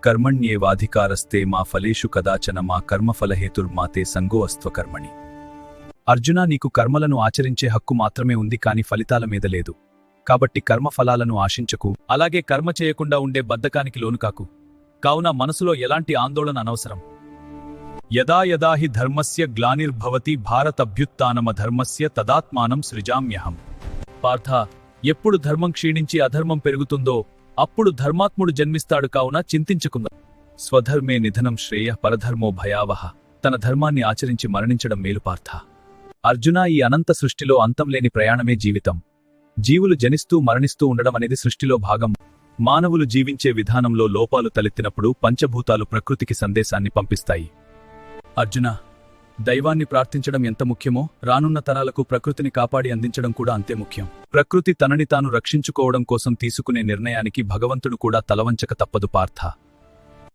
కర్మణ్యేవాధికారస్తే మా ఫలేషు కదాచన మా కర్మఫలహేతుర్మాతే సంగో అస్త్వకర్మణి. అర్జున, నీకు కర్మలను ఆచరించే హక్కు మాత్రమే ఉంది, కాని ఫలితాల మీద లేదు. కాబట్టి కర్మఫలాలను ఆశించకు, అలాగే కర్మ చేయకుండా ఉండే బద్ధకానికి లోనుకాకు. కావున మనసులో ఎలాంటి ఆందోళన అనవసరం. యదా యదా హి ధర్మస్య గ్లానిర్భవతి భారతభ్యుత్థానమధర్మస్య తదాత్మానం సృజామ్యహం. పార్థ, ఎప్పుడు ధర్మం క్షీణించి అధర్మం పెరుగుతుందో అప్పుడు ధర్మాత్ముడు జన్మిస్తాడు. కావున చింతించకుండా స్వధర్మే నిధనం శ్రేయ పరధర్మో భయావహ. తన ధర్మాన్ని ఆచరించి మరణించడం మేలు పార్థ. అర్జున, ఈ అనంత సృష్టిలో అంతంలేని ప్రయాణమే జీవితం. జీవులు జనిస్తూ మరణిస్తూ ఉండడం అనేది సృష్టిలో భాగం. మానవులు జీవించే విధానంలో లోపాలు తలెత్తినప్పుడు పంచభూతాలు ప్రకృతికి సందేశాన్ని పంపిస్తాయి. అర్జున, దైవాన్ని ప్రార్థించడం ఎంత ముఖ్యమో రానున్న తరాలకు ప్రకృతిని కాపాడి అందించడం కూడా అంతే ముఖ్యం. ప్రకృతి తనని తాను రక్షించుకోవడం కోసం తీసుకునే నిర్ణయానికి భగవంతుడు కూడా తలవంచక తప్పదు పార్థ.